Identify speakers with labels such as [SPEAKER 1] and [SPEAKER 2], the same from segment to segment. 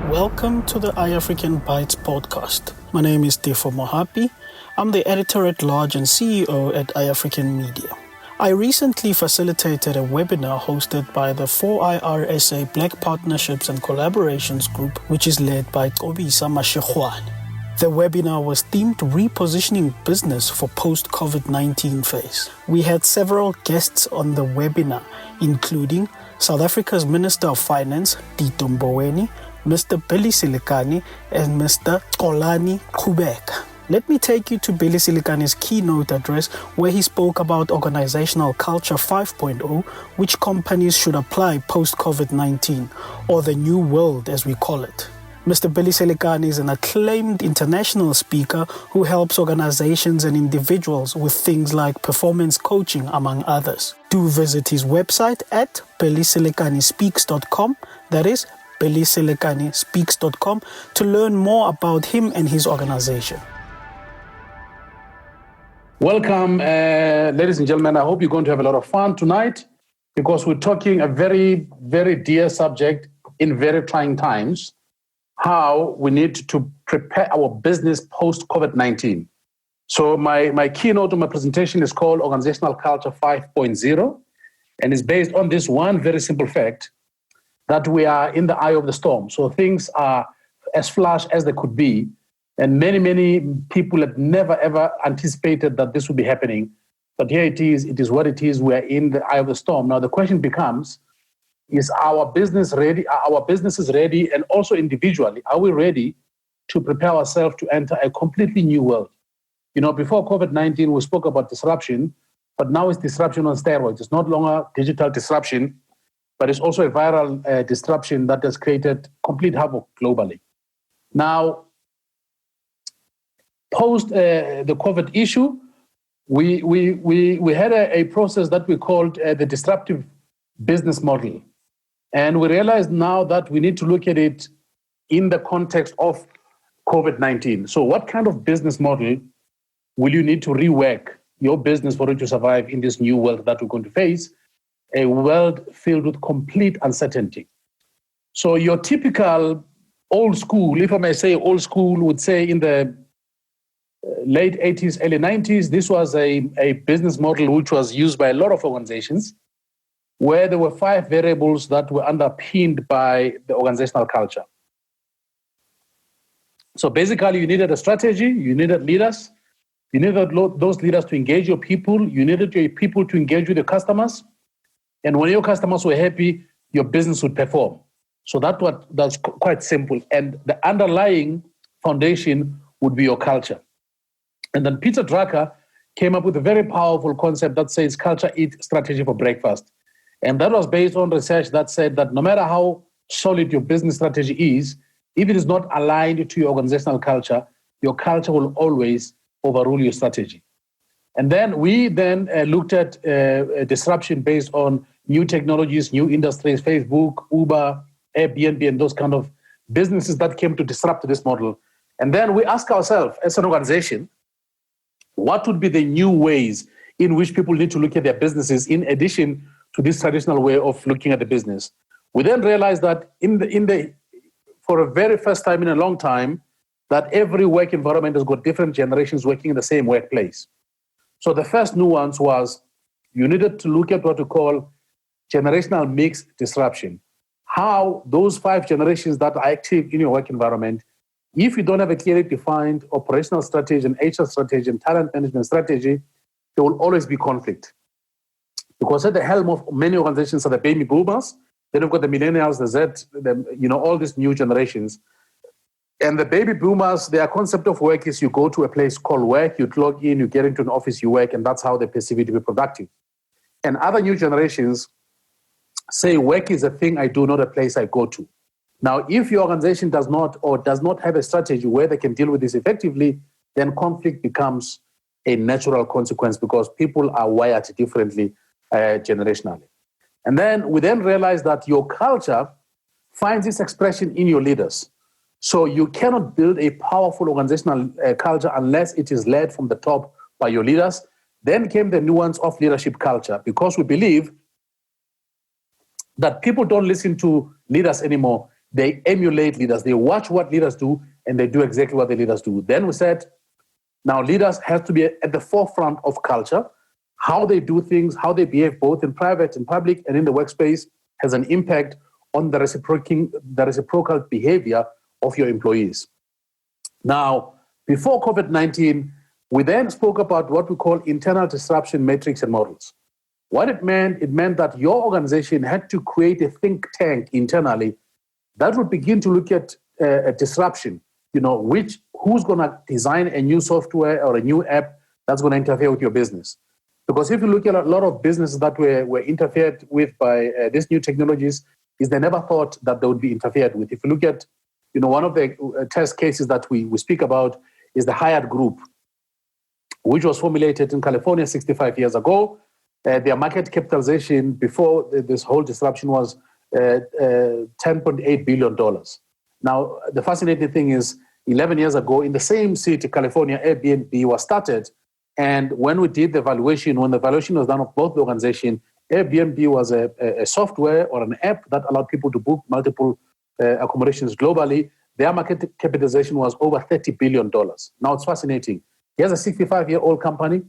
[SPEAKER 1] Welcome to the iAfrican Bytes podcast. My name is Tefo Mohapi. I'm the editor-at-large and CEO at iAfrican Media. I recently facilitated a webinar hosted by the 4IRSA Black Partnerships and Collaborations Group, which is led by Gcobisa Mashegoane. The webinar was themed Repositioning Business for Post-COVID-19 Phase. We had several guests on the webinar, including South Africa's Minister of Finance, Tito Mboweni, Mr. Billy Selekane, and Mr. Gcobisa. Let me take you to Billy Selekane's keynote address where he spoke about Organizational Culture 5.0, which companies should apply post-COVID-19, or the new world as we call it. Mr. Billy Selekane is an acclaimed international speaker who helps organizations and individuals with things like performance coaching, among others. Do visit his website at billyselecanespeaks.com, that is billyselecanespeaks.com, to learn more about him and his organization.
[SPEAKER 2] Welcome, ladies and gentlemen. I hope you're going to have a lot of fun tonight because we're talking a very, very dear subject in very trying times, how we need to prepare our business post-COVID-19. So my keynote of my presentation is called Organizational Culture 5.0, and it's based on this one very simple fact that we are in the eye of the storm. So things are as flash as they could be. And many people had never, ever anticipated that this would be happening. But here it is what it is. We're in the eye of the storm. Now, the question becomes, is our business ready? Are our businesses ready? And also individually, are we ready to prepare ourselves to enter a completely new world? You know, before COVID-19, we spoke about disruption, but now it's disruption on steroids. It's not longer digital disruption, but it's also a viral disruption that has created complete havoc globally. Now, post the COVID issue, we had a process that we called the disruptive business model. And we realized now that we need to look at it in the context of COVID-19. So what kind of business model will you need to rework your business for it to survive in this new world that we're going to face, a world filled with complete uncertainty? So your typical old school, if I may say old school, would say in the late 80s, early 90s, this was a business model which was used by a lot of organizations where there were 5 variables that were underpinned by the organizational culture. So basically, you needed a strategy, you needed leaders, you needed those leaders to engage your people, you needed your people to engage with your customers, and when your customers were happy, your business would perform. So that's quite simple. And the underlying foundation would be your culture. And then Peter Drucker came up with a very powerful concept that says culture eats strategy for breakfast. And that was based on research that said that no matter how solid your business strategy is, if it is not aligned to your organizational culture, your culture will always overrule your strategy. And then we looked at disruption based on new technologies, new industries, Facebook, Uber, Airbnb, and those kind of businesses that came to disrupt this model. And then we ask ourselves as an organization, what would be the new ways in which people need to look at their businesses in addition to this traditional way of looking at the business? We then realized that for a very first time in a long time, that every work environment has got different generations working in the same workplace. So the first nuance was you needed to look at what we call generational mix disruption. How those 5 generations that are active in your work environment, if you don't have a clearly defined operational strategy and HR strategy and talent management strategy, there will always be conflict. Because at the helm of many organizations are the baby boomers, then you've got the millennials, the Z, all these new generations. And the baby boomers, their concept of work is you go to a place called work, you log in, you get into an office, you work, and that's how they perceive it to be productive. And other new generations say work is a thing I do, not a place I go to. Now, if your organization does not have a strategy where they can deal with this effectively, then conflict becomes a natural consequence because people are wired differently generationally. And then we realize that your culture finds its expression in your leaders. So you cannot build a powerful organizational culture unless it is led from the top by your leaders. Then came the nuance of leadership culture, because we believe that people don't listen to leaders anymore. They emulate leaders. They watch what leaders do, and they do exactly what the leaders do. Then we said, now leaders have to be at the forefront of culture. How they do things, how they behave, both in private and public and in the workspace, has an impact on the reciprocal behavior of your employees. Now, before COVID-19, we then spoke about what we call internal disruption metrics and models. What it meant that your organization had to create a think tank internally that would begin to look at a disruption. Who's going to design a new software or a new app that's going to interfere with your business? Because if you look at a lot of businesses that were interfered with by these new technologies, is they never thought that they would be interfered with. If you look at, one of the test cases that we speak about is the Hyatt Group, which was formulated in California 65 years ago. Their market capitalization before this whole disruption was $10.8 billion. Now, the fascinating thing is 11 years ago in the same city, California, Airbnb was started. And when we did the valuation, when the valuation was done of both the organization, Airbnb was a software or an app that allowed people to book multiple accommodations globally. Their market capitalization was over $30 billion. Now, it's fascinating. Here's a 65-year-old company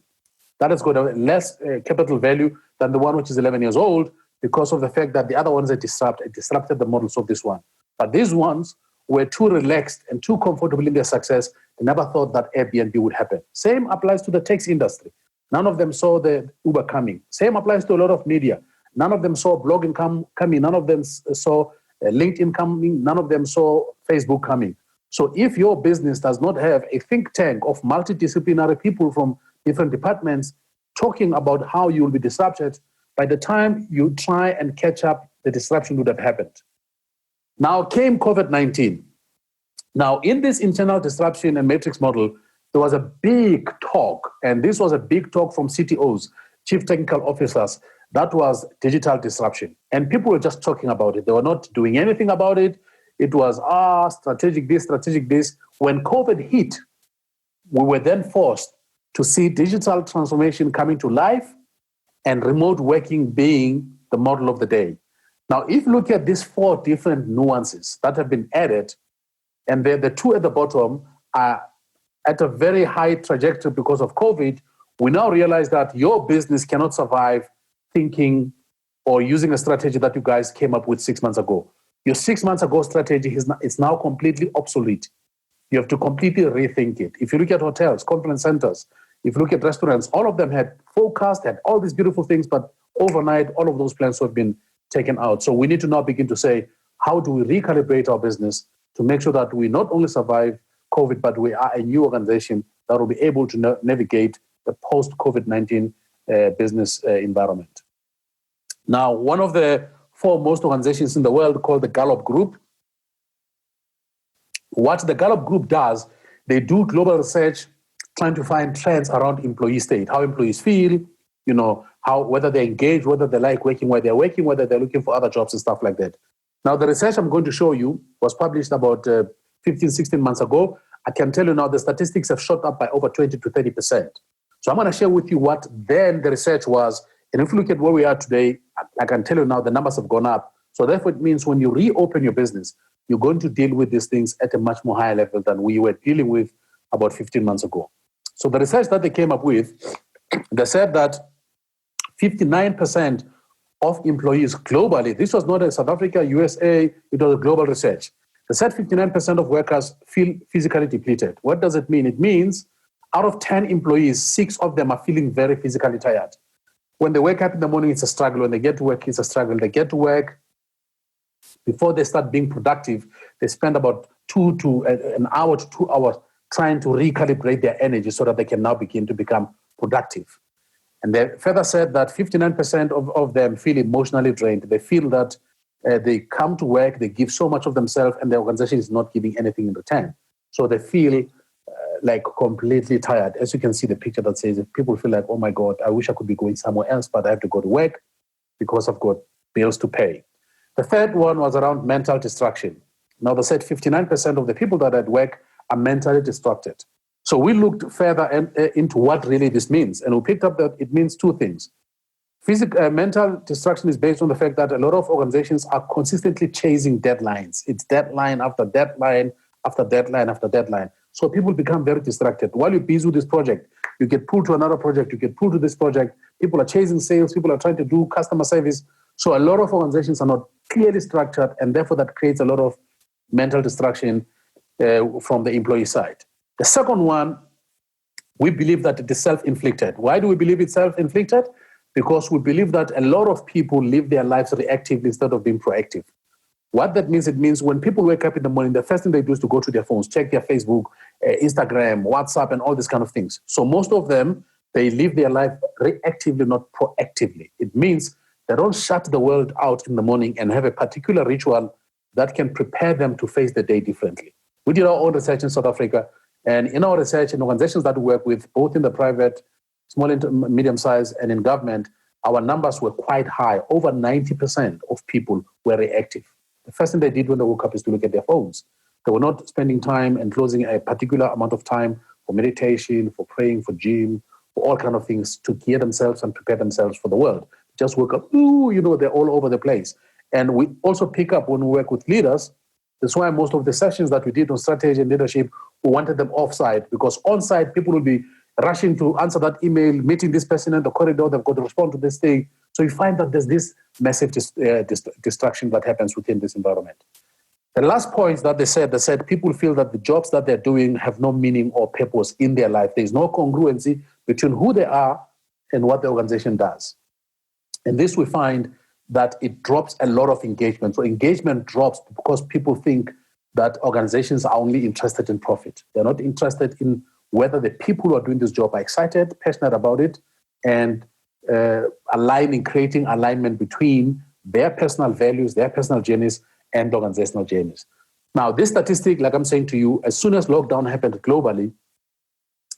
[SPEAKER 2] that has got a less capital value than the one which is 11 years old because of the fact that the other ones are disrupted the models of this one. But these ones were too relaxed and too comfortable in their success. They never thought that Airbnb would happen. Same applies to the taxi industry. None of them saw the Uber coming. Same applies to a lot of media. None of them saw blogging coming. None of them saw LinkedIn coming. None of them saw Facebook coming. So if your business does not have a think tank of multidisciplinary people from different departments talking about how you will be disrupted, by the time you try and catch up, the disruption would have happened. Now came COVID-19. Now in this internal disruption and matrix model, there was a big talk, and this was a big talk from CTOs, chief technical officers, that was digital disruption. And people were just talking about it. They were not doing anything about it. It was, strategic this. When COVID hit, we were then forced to see digital transformation coming to life and remote working being the model of the day. Now, if you look at these 4 different nuances that have been added, and the 2 at the bottom are at a very high trajectory because of COVID, we now realize that your business cannot survive thinking or using a strategy that you guys came up with 6 months ago. Your 6 months ago strategy is now completely obsolete. You have to completely rethink it. If you look at hotels, conference centers, if you look at restaurants, all of them had forecast, had all these beautiful things, but overnight, all of those plans have been taken out. So we need to now begin to say, how do we recalibrate our business to make sure that we not only survive COVID, but we are a new organization that will be able to navigate the post-COVID-19 business environment. Now, one of the foremost organizations in the world called the Gallup Group, what the Gallup Group does, they do global research trying to find trends around employee state, how employees feel, whether they engage, whether they like working where they're working, whether they're looking for other jobs and stuff like that. Now, the research I'm going to show you was published about 15, 16 months ago. I can tell you now the statistics have shot up by over 20 to 30%. So I'm going to share with you what then the research was. And if you look at where we are today, I can tell you now the numbers have gone up. So therefore, it means when you reopen your business, you're going to deal with these things at a much more higher level than we were dealing with about 15 months ago. So the research that they came up with, they said that 59% of employees globally, this was not in South Africa, USA, it was a global research. They said 59% of workers feel physically depleted. What does it mean? It means out of 10 employees, 6 of them are feeling very physically tired. When they wake up in the morning, it's a struggle. When they get to work, it's a struggle. They get to work, before they start being productive, they spend about an hour to 2 hours trying to recalibrate their energy so that they can now begin to become productive. And they further said that 59% of them feel emotionally drained. They feel that they come to work, they give so much of themselves, and the organization is not giving anything in return. So they feel like completely tired. As you can see the picture that says, if people feel like, oh my God, I wish I could be going somewhere else, but I have to go to work because I've got bills to pay. The third one was around mental distraction. Now they said 59% of the people that are at work are mentally distracted. So we looked further into what really this means, and we picked up that it means 2 things. Mental distraction is based on the fact that a lot of organizations are consistently chasing deadlines. It's deadline after deadline after deadline after deadline. So people become very distracted. While you're busy with this project, you get pulled to another project, you get pulled to this project. People are chasing sales, people are trying to do customer service. So a lot of organizations are not clearly structured, and therefore that creates a lot of mental distraction from the employee side. The second one, we believe that it is self-inflicted. Why do we believe it's self-inflicted? Because we believe that a lot of people live their lives reactively instead of being proactive. What that means, it means when people wake up in the morning, the first thing they do is to go to their phones, check their Facebook, Instagram, WhatsApp, and all these kind of things. So most of them, they live their life reactively, not proactively. It means they don't shut the world out in the morning and have a particular ritual that can prepare them to face the day differently. We did our own research in South Africa, and in our research in organizations that we work with, both in the private, small and medium size, and in government, our numbers were quite high. Over 90% of people were reactive. The first thing they did when they woke up is to look at their phones. They were not spending time and closing a particular amount of time for meditation, for praying, for gym, for all kind of things to gear themselves and prepare themselves for the world. Just woke up, they're all over the place. And we also pick up when we work with leaders. That's why most of the sessions that we did on strategy and leadership, we wanted them offsite, because onsite people will be rushing to answer that email, meeting this person in the corridor, they've got to respond to this thing. So you find that there's this massive distraction that happens within this environment. The last point that they said people feel that the jobs that they're doing have no meaning or purpose in their life. There's no congruency between who they are and what the organization does. And this we find that it drops a lot of engagement. So engagement drops because people think that organizations are only interested in profit. They're not interested in whether the people who are doing this job are excited, passionate about it, and creating alignment between their personal values, their personal journeys, and organizational journeys. Now, this statistic, like I'm saying to you, as soon as lockdown happened globally,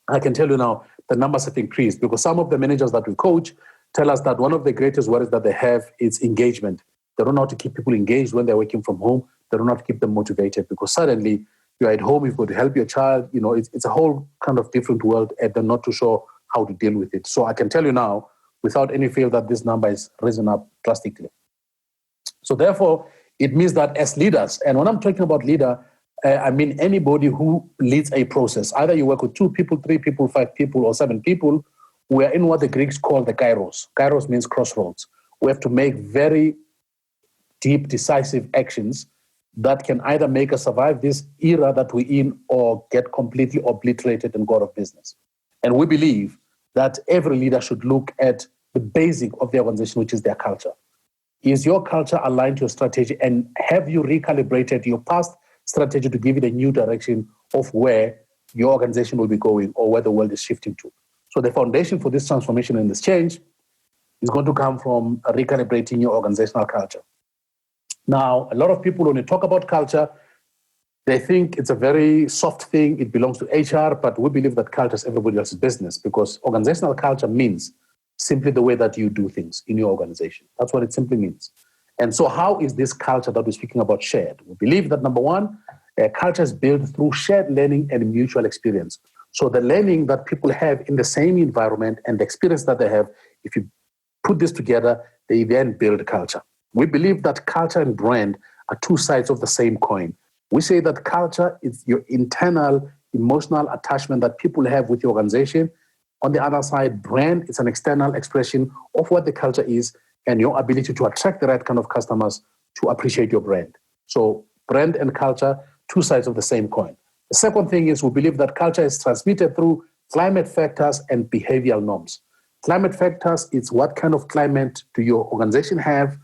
[SPEAKER 2] I can tell you now the numbers have increased, because some of the managers that we coach tell us that one of the greatest worries that they have is engagement. They don't know how to keep people engaged when they're working from home. They don't know how to keep them motivated, because suddenly you're at home, you've got to help your child. It's a whole kind of different world, and they're not too sure how to deal with it. So I can tell you now, without any fear, that this number is risen up drastically. So therefore, it means that as leaders, and when I'm talking about leader, I mean anybody who leads a process. Either you work with 2 people, 3 people, 5 people, or 7 people. We are in what the Greeks call the kairos. Kairos means crossroads. We have to make very deep, decisive actions that can either make us survive this era that we're in or get completely obliterated and go out of business. And we believe that every leader should look at the basic of the organization, which is their culture. Is your culture aligned to your strategy, and have you recalibrated your past strategy to give it a new direction of where your organization will be going or where the world is shifting to? So the foundation for this transformation and this change is going to come from recalibrating your organizational culture. Now, a lot of people, when they talk about culture, they think it's a very soft thing. It belongs to HR, but we believe that culture is everybody else's business, because organizational culture means simply the way that you do things in your organization. That's what it simply means. And so how is this culture that we're speaking about shared? We believe that, number one, culture is built through shared learning and mutual experience. So the learning that people have in the same environment and the experience that they have, if you put this together, they then build culture. We believe that culture and brand are 2 sides of the same coin. We say that culture is your internal emotional attachment that people have with your organization. On the other side, brand is an external expression of what the culture is and your ability to attract the right kind of customers to appreciate your brand. So brand and culture, 2 sides of the same coin. The second thing is we believe that culture is transmitted through climate factors and behavioral norms. Climate factors is what kind of climate do your organization have?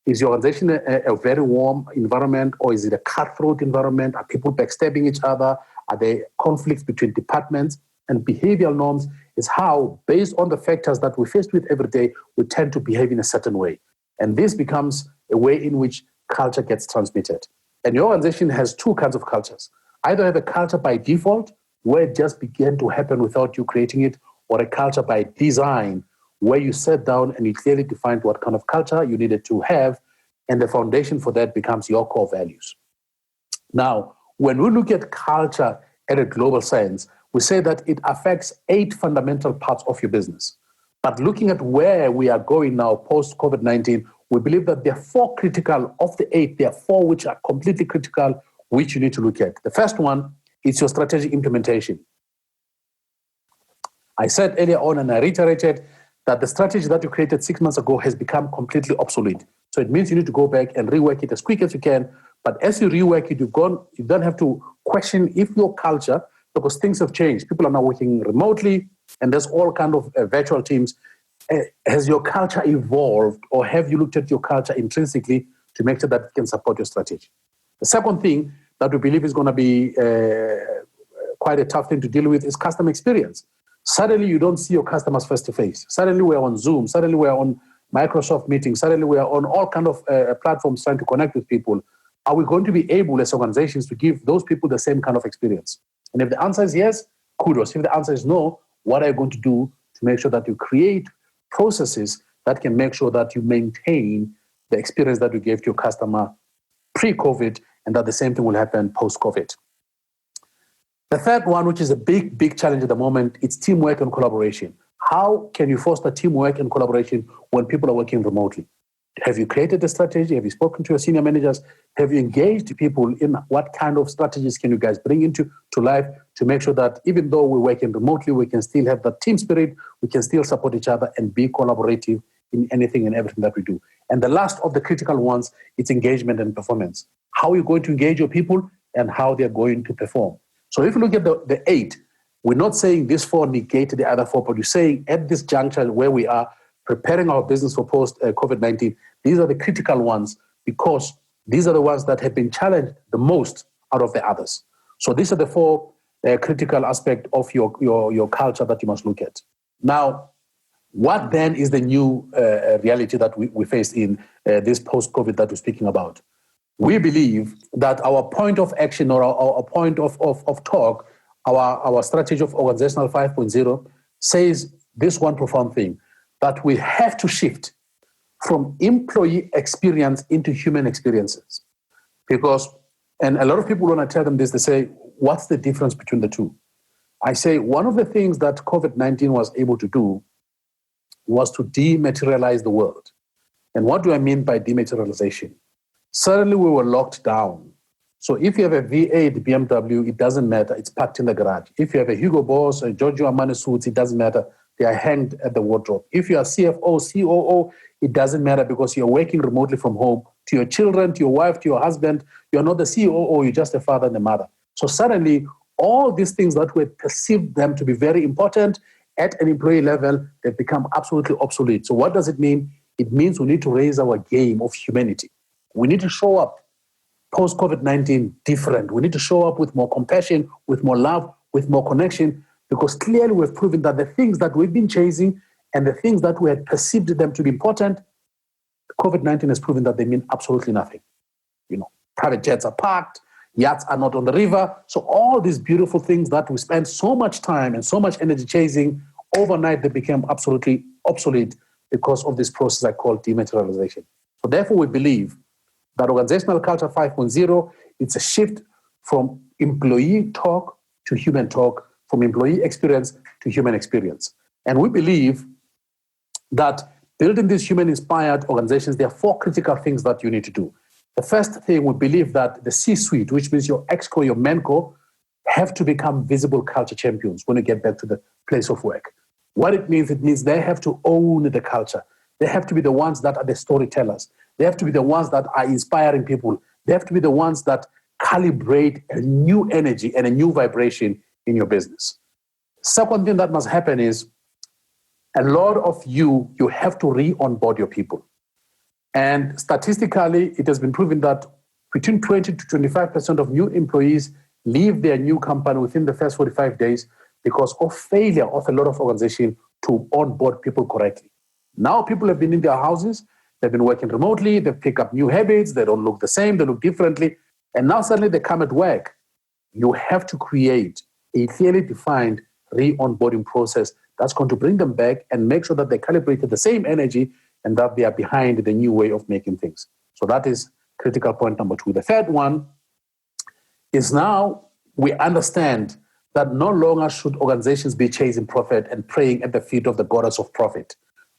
[SPEAKER 2] Is your organization a very warm environment, or is it a cutthroat environment? Are people backstabbing each other? Are there conflicts between departments? And behavioral norms is how, based on the factors that we're faced with every day, we tend to behave in a certain way. And this becomes a way in which culture gets transmitted. And your organization has 2 kinds of cultures. Either have a culture by default, where it just began to happen without you creating it, or a culture by design, where you sat down and you clearly defined what kind of culture you needed to have, and the foundation for that becomes your core values. Now, when we look at culture at a global sense, we say that it affects 8 fundamental parts of your business. But looking at where we are going now post-COVID-19, we believe that there are 4 critical of the 8. There are 4 which are completely critical, which you need to look at. The first one is your strategy implementation. I said earlier on, and I reiterated, that the strategy that you created 6 months ago has become completely obsolete. So it means you need to go back and rework it as quick as you can. But as you rework it, you don't have to question if your culture, because things have changed. People are now working remotely, and there's all kind of virtual teams. Has your culture evolved, or have you looked at your culture intrinsically to make sure that it can support your strategy? The second thing that we believe is going to be quite a tough thing to deal with is customer experience. Suddenly, you don't see your customers face to face. Suddenly, we're on Zoom. Suddenly, we're on Microsoft meetings. Suddenly, we're on all kind of platforms trying to connect with people. Are we going to be able, as organizations, to give those people the same kind of experience? And if the answer is yes, kudos. If the answer is no, what are you going to do to make sure that you create processes that can make sure that you maintain the experience that you gave to your customer pre-COVID, and that the same thing will happen post-COVID? The third one, which is a big, big challenge at the moment, it's teamwork and collaboration. How can you foster teamwork and collaboration when people are working remotely? Have you created a strategy? Have you spoken to your senior managers? Have you engaged people in what kind of strategies can you guys bring into life to make sure that even though we're working remotely, we can still have that team spirit, we can still support each other and be collaborative in anything and everything that we do? And the last of the critical ones, it's engagement and performance. How are you going to engage your people and how they're going to perform? So if you look at the 8, we're not saying this 4 negate the other 4, but you're saying at this juncture where we are preparing our business for post-COVID-19, these are the critical ones because these are the ones that have been challenged the most out of the others. So these are the 4 critical aspects of your culture that you must look at. Now, what then is the new reality that we face in this post-COVID that we're speaking about? We believe that our point of action or our point of talk, our strategy of organizational 5.0 says this one profound thing, that we have to shift from employee experience into human experiences. Because, and a lot of people, when I tell them this, they say, what's the difference between the two? I say, one of the things that COVID-19 was able to do was to dematerialize the world. And what do I mean by dematerialization? Suddenly we were locked down. So if you have a V8 BMW, it doesn't matter. It's packed in the garage. If you have a Hugo Boss, a Giorgio Armani suits, it doesn't matter. They are hanged at the wardrobe. If you are CFO, COO, it doesn't matter because you're working remotely from home. To your children, to your wife, to your husband, you're not the COO, you're just a father and a mother. So suddenly, all these things that we perceived them to be very important at an employee level, they've become absolutely obsolete. So what does it mean? It means we need to raise our game of humanity. We need to show up post-COVID-19 different. We need to show up with more compassion, with more love, with more connection, because clearly we've proven that the things that we've been chasing and the things that we had perceived them to be important, COVID-19 has proven that they mean absolutely nothing. You know, private jets are parked, yachts are not on the river. So all these beautiful things that we spend so much time and so much energy chasing, overnight they became absolutely obsolete because of this process I call dematerialization. So therefore we believe that organizational culture 5.0, it's a shift from employee talk to human talk, from employee experience to human experience. And we believe that building these human-inspired organizations, there are 4 critical things that you need to do. The first thing, we believe that the C-suite, which means your ExCo, your MenCo, have to become visible culture champions when you get back to the place of work. What it means they have to own the culture. They have to be the ones that are the storytellers. They have to be the ones that are inspiring people. They have to be the ones that calibrate a new energy and a new vibration in your business. Second thing that must happen is a lot of you have to re-onboard your people. And statistically, it has been proven that between 20 to 25% of new employees leave their new company within the first 45 days because of failure of a lot of organizations to onboard people correctly. Now people have been in their houses, they've been working remotely, they've picked up new habits, they don't look the same, they look differently, and now suddenly they come at work. You have to create a clearly defined re-onboarding process that's going to bring them back and make sure that they calibrated the same energy and that they are behind the new way of making things. So that is critical point number 2. The third one is now we understand that no longer should organizations be chasing profit and praying at the feet of the goddess of profit.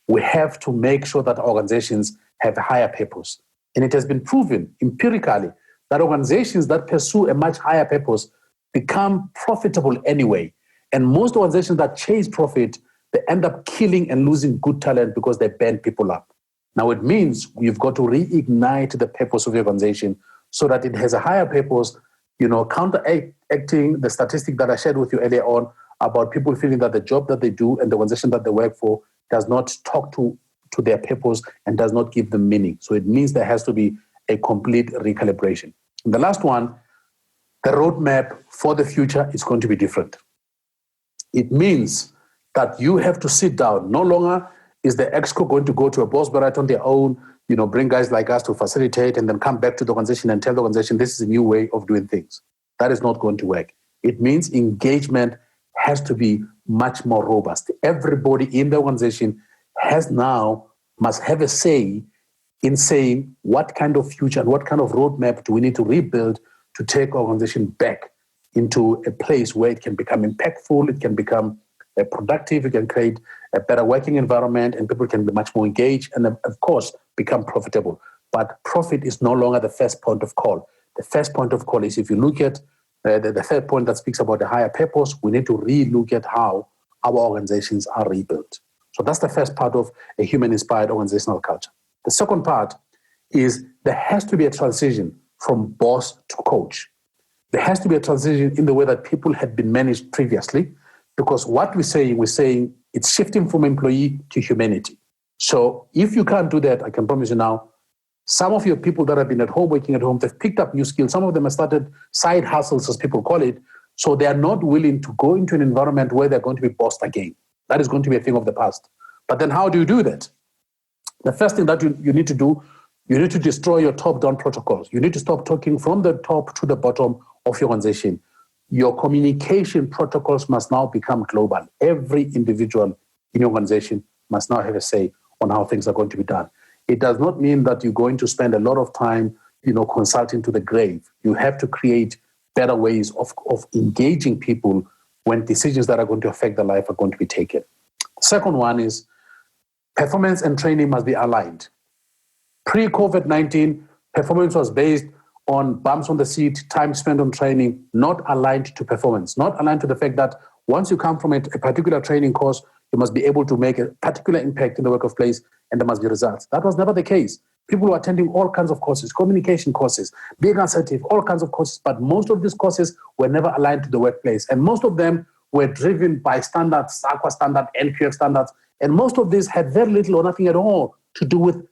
[SPEAKER 2] We have to make sure that organizations have a higher purpose. And it has been proven empirically that organizations that pursue a much higher purpose become profitable anyway. And most organizations that chase profit, they end up killing and losing good talent because they burn people up. Now, it means you've got to reignite the purpose of your organization so that it has a higher purpose, counteracting the statistic that I shared with you earlier on about people feeling that the job that they do and the organization that they work for does not talk to their purpose and does not give them meaning. So it means there has to be a complete recalibration. And the last one, the roadmap for the future is going to be different. It means that you have to sit down. No longer is the exco going to go to a boss barrette on their own, bring guys like us to facilitate and then come back to the organization and tell the organization this is a new way of doing things. That is not going to work. It means engagement has to be much more robust. Everybody in the organization must have a say in saying what kind of future and what kind of roadmap do we need to rebuild to take our organization back into a place where it can become impactful, it can become productive, it can create a better working environment, and people can be much more engaged and, of course, become profitable. But profit is no longer the first point of call. The first point of call is, if you look at the third point that speaks about the higher purpose, we need to re-look at how our organizations are rebuilt. So that's the first part of a human-inspired organizational culture. The second part is there has to be a transition from boss to coach. There has to be a transition in the way that people had been managed previously, because what we're saying it's shifting from employee to humanity. So if you can't do that, I can promise you now, some of your people that have been at home, working at home, they've picked up new skills. Some of them have started side hustles, as people call it. So they are not willing to go into an environment where they're going to be bossed again. That is going to be a thing of the past. But then how do you do that? The first thing that you need to do, you need to destroy your top-down protocols. You need to stop talking from the top to the bottom of your organization. Your communication protocols must now become global. Every individual in your organization must now have a say on how things are going to be done. It does not mean that you're going to spend a lot of time, consulting to the grave. You have to create better ways of engaging people when decisions that are going to affect their life are going to be taken. The second one is performance and training must be aligned. Pre-COVID-19, performance was based on bumps on the seat, time spent on training, not aligned to performance, not aligned to the fact that once you come from a particular training course, you must be able to make a particular impact in the workplace and there must be results. That was never the case. People were attending all kinds of courses, communication courses, being assertive, all kinds of courses, but most of these courses were never aligned to the workplace. And most of them were driven by standards, SAQA standards, NQF standards, and most of these had very little or nothing at all to do with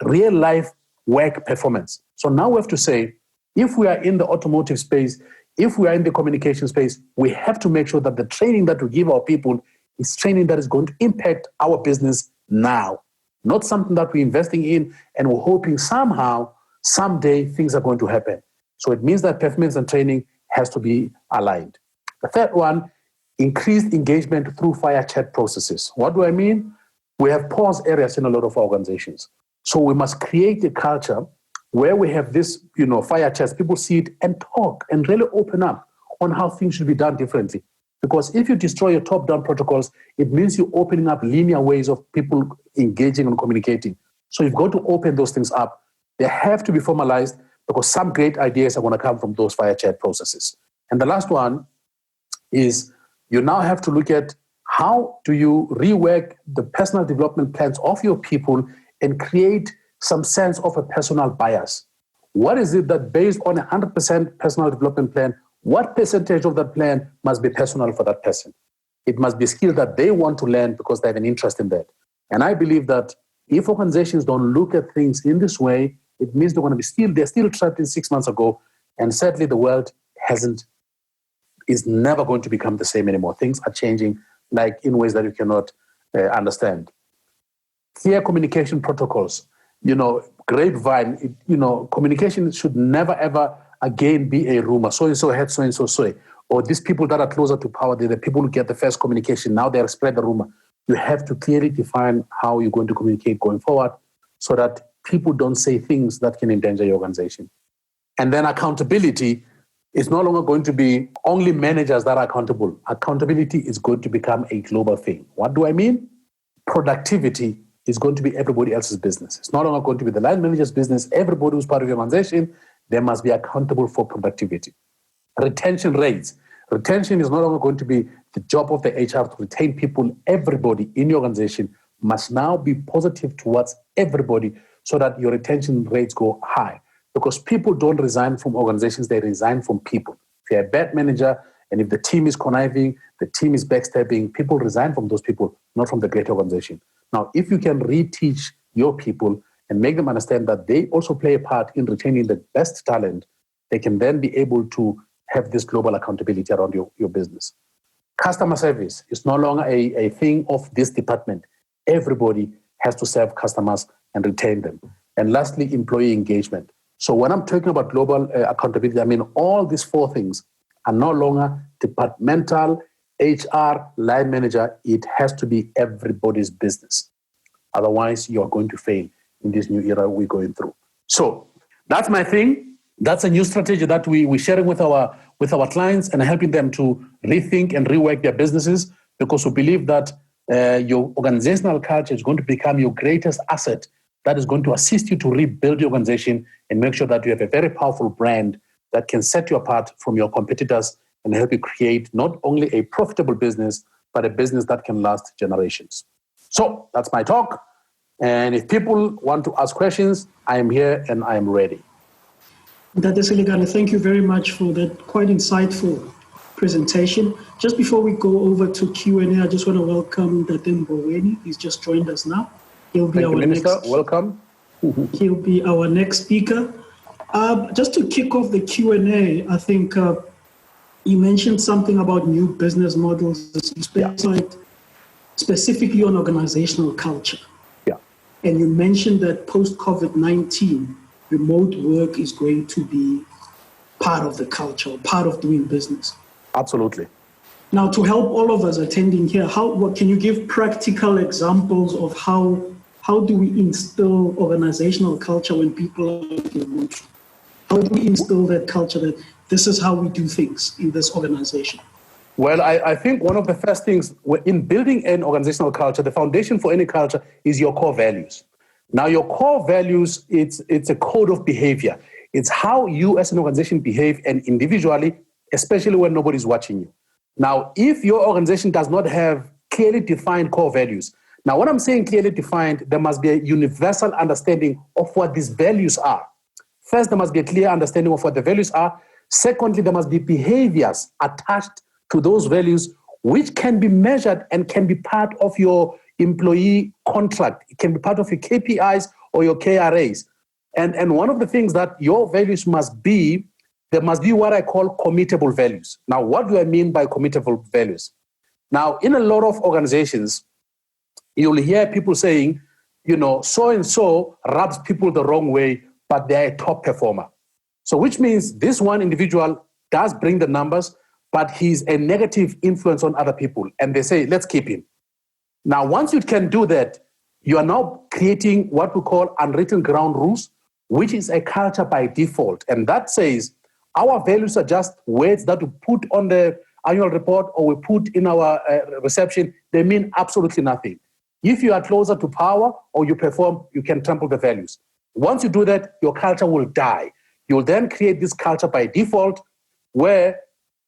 [SPEAKER 2] real life work performance. So now we have to say, if we are in the automotive space, if we are in the communication space, we have to make sure that the training that we give our people is training that is going to impact our business now, not something that we're investing in and we're hoping somehow, someday things are going to happen. So it means that performance and training has to be aligned. The third one, increased engagement through fire chat processes. What do I mean? We have pause areas in a lot of organizations. So we must create a culture where we have this, fire chats, people see it and talk and really open up on how things should be done differently. Because if you destroy your top-down protocols, it means you're opening up linear ways of people engaging and communicating. So you've got to open those things up. They have to be formalized because some great ideas are going to come from those fire chat processes. And the last one is you now have to look at how do you rework the personal development plans of your people and create some sense of a personal bias. What is it that based on a 100% personal development plan, what percentage of that plan must be personal for that person? It must be a skill that they want to learn because they have an interest in that. And I believe that if organizations don't look at things in this way, it means they're still trapped in 6 months ago. And sadly, the world is never going to become the same anymore. Things are changing in ways that you cannot understand. Clear communication protocols, grapevine, communication should never, ever again be a rumor. So-and-so had so-and-so say. Or these people that are closer to power, they're the people who get the first communication. Now they're spread the rumor. You have to clearly define how you're going to communicate going forward so that people don't say things that can endanger your organization. And then accountability. It's no longer going to be only managers that are accountable. Accountability is going to become a global thing. What do I mean? Productivity is going to be everybody else's business. It's no longer going to be the line manager's business. Everybody who's part of your organization, they must be accountable for productivity. Retention rates. Retention is no longer going to be the job of the HR to retain people. Everybody in your organization must now be positive towards everybody so that your retention rates go high. Because people don't resign from organizations, they resign from people. If you're a bad manager and if the team is conniving, the team is backstabbing, people resign from those people, not from the great organization. Now, if you can reteach your people and make them understand that they also play a part in retaining the best talent, they can then be able to have this global accountability around your business. Customer service is no longer a thing of this department. Everybody has to serve customers and retain them. And lastly, employee engagement. So when I'm talking about global accountability, I mean all these four things are no longer departmental, HR, line manager. It has to be everybody's business. Otherwise, you're going to fail in this new era we're going through. So that's my thing. That's a new strategy that we're sharing with our clients and helping them to rethink and rework their businesses, because we believe that your organizational culture is going to become your greatest asset that is going to assist you to rebuild your organization and make sure that you have a very powerful brand that can set you apart from your competitors and help you create not only a profitable business, but a business that can last generations. So that's my talk. And if people want to ask questions, I am here and I am ready.
[SPEAKER 1] Dr. Selekane, thank you very much for that quite insightful presentation. Just before we go over to Q&A, I just want to welcome Dr. Mboweni. He's just joined us now. He'll be our
[SPEAKER 2] Minister.
[SPEAKER 1] next.
[SPEAKER 2] Welcome.
[SPEAKER 1] He'll be our next speaker. Just to kick off the Q&A, I think you mentioned something about new business models, specifically on organizational culture.
[SPEAKER 2] Yeah.
[SPEAKER 1] And you mentioned that post-COVID-19, remote work is going to be part of the culture, part of doing business.
[SPEAKER 2] Absolutely.
[SPEAKER 1] Now, to help all of us attending here, what can you give practical examples of how do we instill organizational culture when people are remote? How do we instill that culture that this is how we do things in this organization?
[SPEAKER 2] Well, I think one of the first things in building an organizational culture, the foundation for any culture is your core values. Now, your core values, it's a code of behavior. It's how you as an organization behave and individually, especially when nobody's watching you. Now, if your organization does not have clearly defined core values, now when I'm saying clearly defined, there must be a universal understanding of what these values are. First, there must be a clear understanding of what the values are. Secondly, there must be behaviors attached to those values which can be measured and can be part of your employee contract. It can be part of your KPIs or your KRAs. And one of the things that your values must be, there must be what I call committable values. Now, what do I mean by committable values? Now, in a lot of organizations, you'll hear people saying, so-and-so rubs people the wrong way, but they're a top performer. So which means this one individual does bring the numbers, but he's a negative influence on other people. And they say, let's keep him. Now, once you can do that, you are now creating what we call unwritten ground rules, which is a culture by default. And that says our values are just words that we put on the annual report or we put in our reception. They mean absolutely nothing. If you are closer to power or you perform, you can trample the values. Once you do that, your culture will die. You'll then create this culture by default where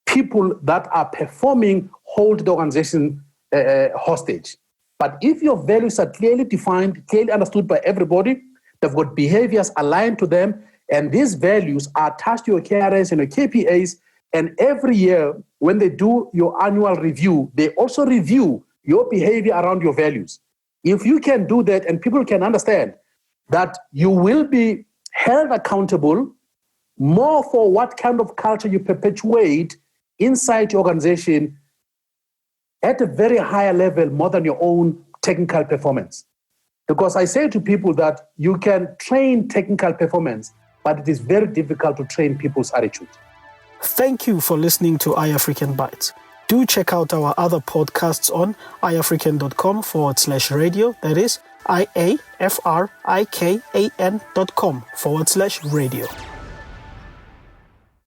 [SPEAKER 2] people that are performing hold the organization hostage. But if your values are clearly defined, clearly understood by everybody, they've got behaviors aligned to them, and these values are attached to your KRAs and your KPAs, and every year when they do your annual review, they also review your behavior around your values. If you can do that and people can understand that you will be held accountable more for what kind of culture you perpetuate inside your organization at a very higher level, more than your own technical performance. Because I say to people that you can train technical performance, but it is very difficult to train people's attitude.
[SPEAKER 1] Thank you for listening to iAfrican Bytes. Do check out our other podcasts on iafrican.com/radio. That is iafrikan.com/radio.